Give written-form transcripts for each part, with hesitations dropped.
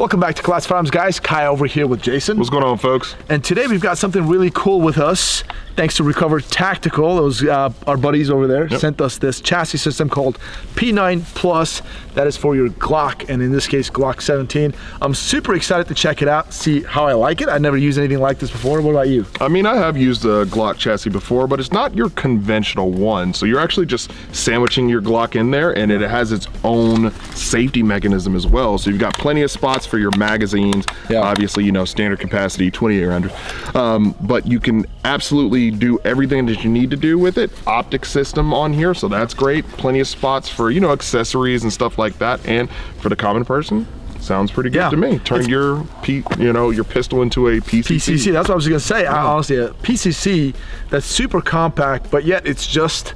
Welcome back to Class Firearms, guys. Kai over here with Jason. What's going on, folks? And today we've got something really cool with us. Thanks to Recover Tactical, those our buddies over there sent us this chassis system called P9 Plus. That is for your Glock, and in this case, Glock 17. I'm super excited to check it out, see how I like it. I've never used anything like this before. What about you? I mean, I have used a Glock chassis before, but it's not your conventional one. So you're actually just sandwiching your Glock in there, and it has its own safety mechanism as well. So you've got plenty of spots for your magazines. Obviously, you know, standard capacity 2800, but you can absolutely do everything that you need to do with it. Optic system on here, so that's great. Plenty of spots for, you know, accessories and stuff like that. And for the common person, sounds pretty good to me. Turn your your pistol into a PCC. PCC, that's what I was gonna say. Honestly, a PCC that's super compact, but yet it's just,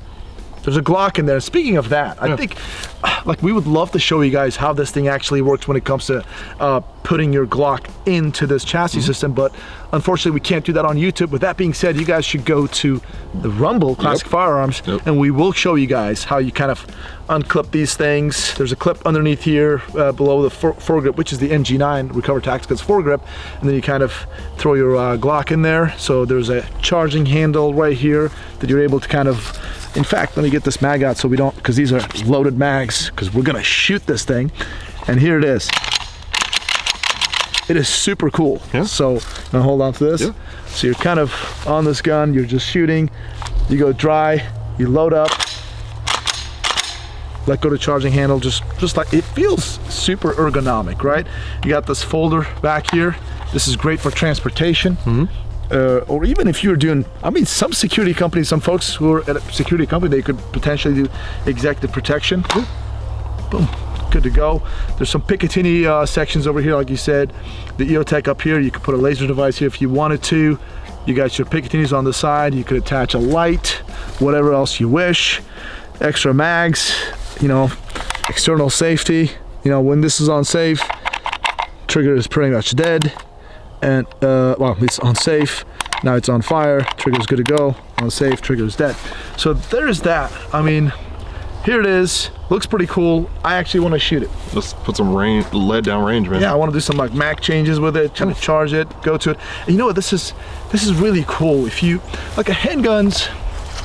there's a Glock in there. Speaking of that, I think like we would love to show you guys how this thing actually works when it comes to putting your Glock into this chassis system, but unfortunately we can't do that on YouTube. With that being said, you guys should go to the Rumble Classic Firearms, and we will show you guys how you kind of unclip these things. There's a clip underneath here below the foregrip, which is the MG9 Recover Tactical's foregrip, and then you kind of throw your Glock in there. So there's a charging handle right here that you're able to kind of, in fact, let me get this mag out so we don't, because these are loaded mags, because we're gonna shoot this thing. And here it is. It is super cool. So now hold on to this. So you're kind of on this gun, you're just shooting, you go dry, you load up, let go of the charging handle, just like, it feels super ergonomic, right? You got this folder back here. This is great for transportation. Or even if you're doing, I mean, some security companies, some folks who are at a security company, they could potentially do executive protection. Boom, good to go. There's some Picatinny sections over here, like you said. The EOTech up here, you could put a laser device here if you wanted to. You got your Picatinnies on the side. You could attach a light, whatever else you wish. Extra mags, you know, external safety. You know, when this is on safe, trigger is pretty much dead. And well, it's on safe, now it's on fire, trigger's good to go. On safe, trigger's dead. So there's that. I mean, here it is, looks pretty cool. I actually want to shoot it. Let's put some lead down range, man. Yeah, I want to do some like mag changes with it, kind of charge it, go to it. And you know what, this is really cool. If you, like, handguns,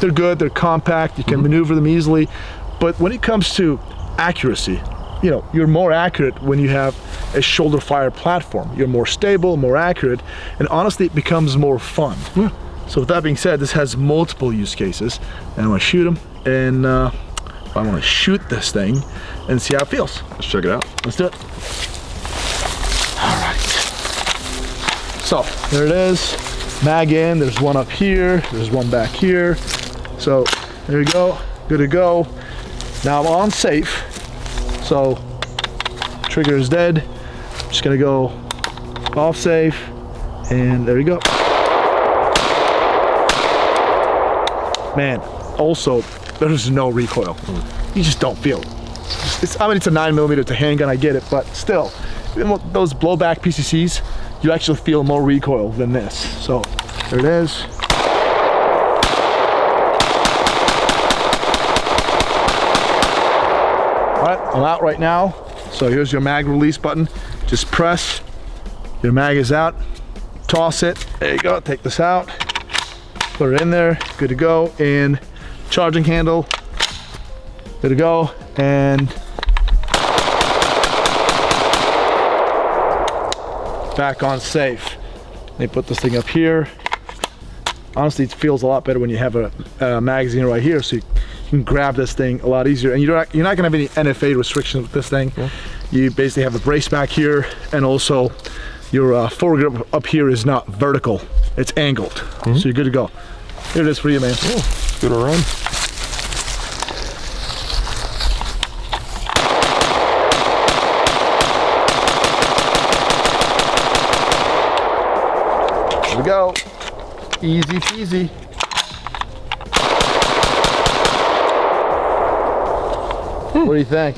they're good, they're compact, you can maneuver them easily, but when it comes to accuracy, you know, you're more accurate when you have a shoulder fire platform. You're more stable, more accurate, and honestly, it becomes more fun. So with that being said, this has multiple use cases, and I'm gonna shoot them, and I wanna shoot this thing and see how it feels. Let's check it out. Let's do it. All right. So there it is, mag in, there's one up here, there's one back here. So there you go, good to go. Now I'm on safe. So trigger is dead. I'm just gonna go off safe, and there you go. Man, also there's no recoil. You just don't feel it. I mean, it's a 9mm, it's a handgun, I get it, but still, those blowback PCCs, you actually feel more recoil than this. So there it is. All right, I'm out right now. So here's your mag release button. Just press, your mag is out, toss it, there you go, take this out, put it in there, good to go, and charging handle, good to go, and back on safe. Let me put this thing up here. Honestly, it feels a lot better when you have a magazine right here, so you can grab this thing a lot easier, and you're not gonna have any NFA restrictions with this thing. You basically have a brace back here, and also your foregrip up here is not vertical, it's angled. So you're good to go. Here it is for you, man. Good to run. Here we go. Easy peasy. What do you think?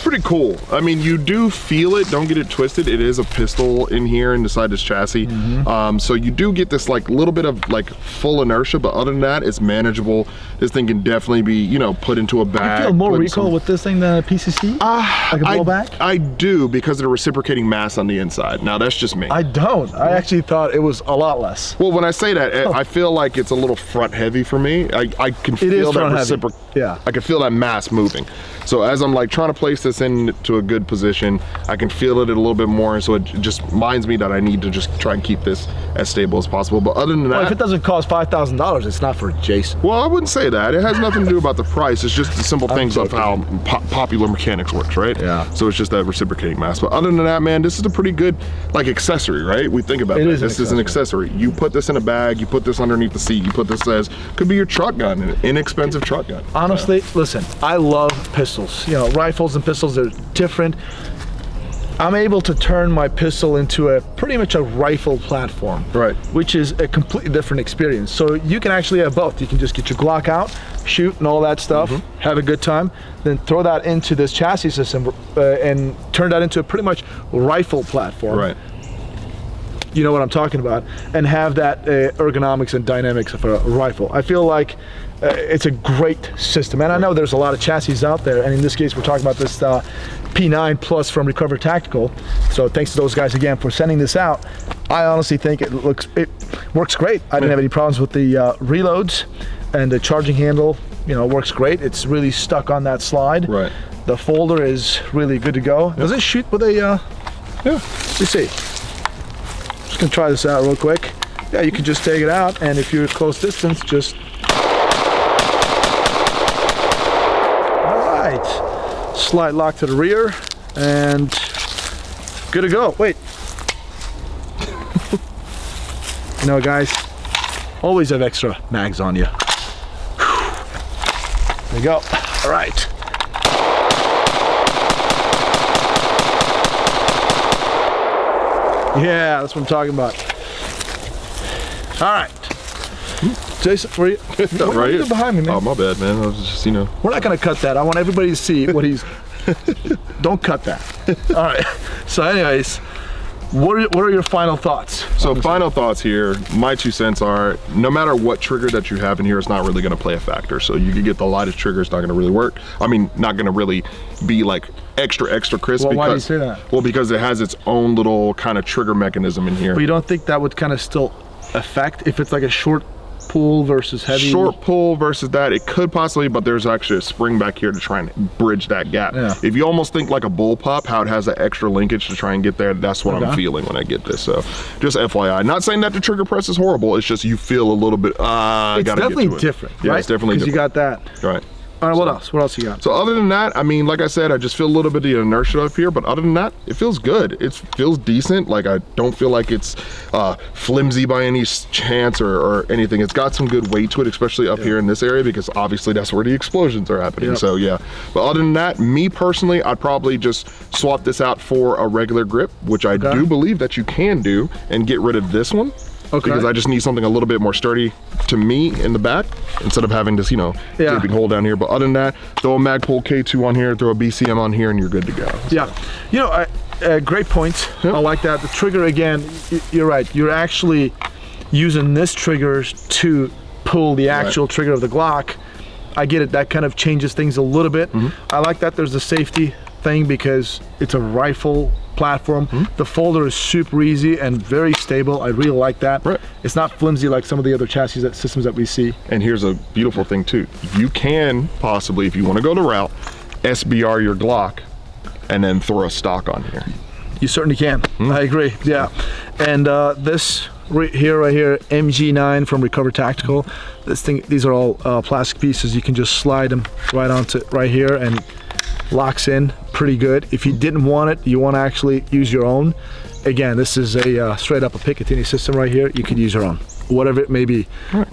pretty cool. I mean, you do feel it, don't get it twisted. It is a pistol in here inside this chassis. So you do get this like little bit of like full inertia, but other than that, it's manageable. This thing can definitely be, you know, put into a bag. You feel more recoil with this thing than a PCC? Like a blowback? I do, because of the reciprocating mass on the inside. Now that's just me. I don't. I actually thought it was a lot less. Well, when I say that, I feel like it's a little front heavy for me. I can feel that reciprocal. Yeah. I can feel that mass moving. So as I'm like trying to place this into a good position, I can feel it a little bit more. So it just reminds me that I need to just try and keep this as stable as possible. But other than that, if it doesn't cost $5,000, it's not for Jason. well, I wouldn't say that. It has nothing to do about the price. It's just the simple things of how popular mechanics works, right? Yeah. So it's just that reciprocating mass. But other than that, man, this is a pretty good like accessory, right? We think about it. This is an accessory. You put this in a bag, you put this underneath the seat, you put this as, could be your truck gun, an inexpensive truck gun. Honestly, listen, I love pistols. You know, rifles and pistols are different. I'm able to turn my pistol into a pretty much a rifle platform, right? Which is a completely different experience. So you can actually have both. You can just get your Glock out, shoot and all that stuff, have a good time, then throw that into this chassis system and turn that into a pretty much rifle platform. Right. You know what I'm talking about, and have that ergonomics and dynamics of a rifle. I feel like it's a great system, and I know there's a lot of chassis out there, and in this case we're talking about this P9 Plus from Recover Tactical. So thanks to those guys again for sending this out. I honestly think it works great. I didn't have any problems with the reloads, and the charging handle, you know, works great. It's really stuck on that slide. Right. The folder is really good to go. Does it shoot with a yeah? Let's see. Just gonna try this out real quick. Yeah, you can just take it out, and if you're close distance, just slide lock to the rear, and good to go. Wait. You know, guys, always have extra mags on you. There you go. All right. Yeah, that's what I'm talking about. All right. Jason, where you? Right here. Behind me, man. Oh, my bad, man. I was just, you know. We're not gonna cut that. I want everybody to see what he's. Don't cut that. All right. So, anyways, what are your final thoughts? So, final thoughts here. My 2 cents are: no matter what trigger that you have in here, it's not really gonna play a factor. So you can get the lightest trigger; it's not gonna really work. I mean, not gonna really be like extra crisp. Well, because, why do you say that? Well, because it has its own little kind of trigger mechanism in here. But you don't think that would kind of still affect if it's like a short pull versus heavy? Short pull versus that, it could possibly, but there's actually a spring back here to try and bridge that gap. Yeah. If you almost think like a bullpup, how it has that extra linkage to try and get there, that's what I'm feeling when I get this. So just FYI, not saying that the trigger press is horrible, it's just you feel a little bit, I it's gotta definitely get to different, it. Yeah, right? it's definitely different. Because you got that. Right. All right, what else? What else you got? So other than that, I mean, like I said, I just feel a little bit of the inertia up here, but other than that, it feels good. It feels decent. Like, I don't feel like it's flimsy by any chance or anything. It's got some good weight to it, especially up here in this area, because obviously that's where the explosions are happening. So yeah, but other than that, me personally, I'd probably just swap this out for a regular grip, which I do believe that you can do, and get rid of this one. Because I just need something a little bit more sturdy to me in the back, instead of having this, you know, gaping hole down here. But other than that, throw a Magpul K2 on here, throw a BCM on here, and you're good to go. Yeah, you know, great points. I like that. The trigger, again, you're right. You're actually using this trigger to pull the actual trigger of the Glock. I get it. That kind of changes things a little bit. I like that there's a safety thing because it's a rifle platform. The folder is super easy and very stable. I really like that. It's not flimsy like some of the other chassis systems that we see. And here's a beautiful thing too. You can possibly, if you want to go the route, SBR your Glock and then throw a stock on here. You certainly can. I agree. Yeah. And this right here, MG9 from Recover Tactical. This thing, these are all plastic pieces. You can just slide them right onto right here and locks in pretty good. If you didn't want it, you want to actually use your own. Again, this is a straight up a Picatinny system right here. You could use your own, whatever it may be.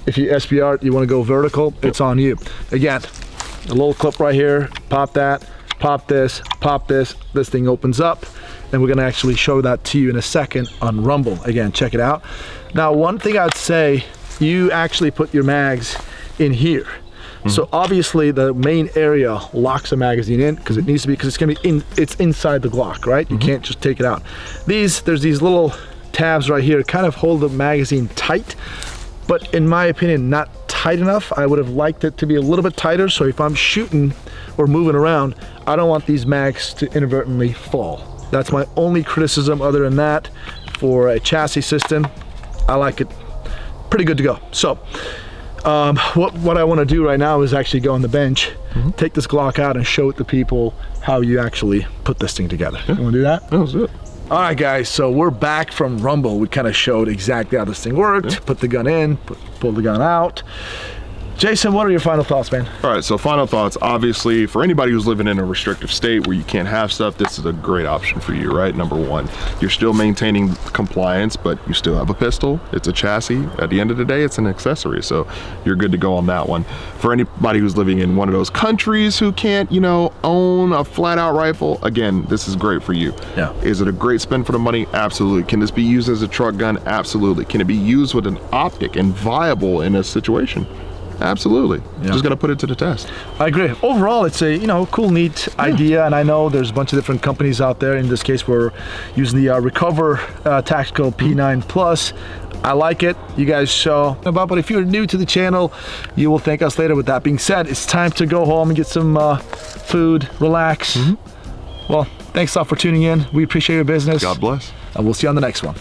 If you SBR, you want to go vertical, it's on you. Again, a little clip right here, pop that, pop this, this thing opens up, and we're going to actually show that to you in a second on Rumble. Again, check it out. Now, one thing I'd say, you actually put your mags in here. So obviously the main area locks the magazine in because it needs to be, because it's gonna be it's inside the Glock, right? You can't just take it out. There's these little tabs right here, kind of hold the magazine tight, but in my opinion, not tight enough. I would have liked it to be a little bit tighter, so if I'm shooting or moving around, I don't want these mags to inadvertently fall. That's my only criticism. Other than that, for a chassis system, I like it pretty good to go. So what I want to do right now is actually go on the bench, take this Glock out and show it to people how you actually put this thing together. You want to do that? That was it. All right, guys, so we're back from Rumble. We kind of showed exactly how this thing worked, put the gun in, pull the gun out. Jason, what are your final thoughts, man? All right, so final thoughts. Obviously, for anybody who's living in a restrictive state where you can't have stuff, this is a great option for you, right? Number one, you're still maintaining compliance, but you still have a pistol. It's a chassis. At the end of the day, it's an accessory, so you're good to go on that one. For anybody who's living in one of those countries who can't, you know, own a flat-out rifle, again, this is great for you. Yeah. Is it a great spend for the money? Absolutely. Can this be used as a truck gun? Absolutely. Can it be used with an optic and viable in a situation? Absolutely. Just got to put it to the test. I agree. Overall, it's a cool, neat idea, and I know there's a bunch of different companies out there. In this case, we're using the Recover Tactical P9 Plus. I like it. You guys show about, but if you're new to the channel, you will thank us later. With that being said, it's time to go home and get some food, relax. Well, thanks a lot for tuning in. We appreciate your business. God bless. And we'll see you on the next one.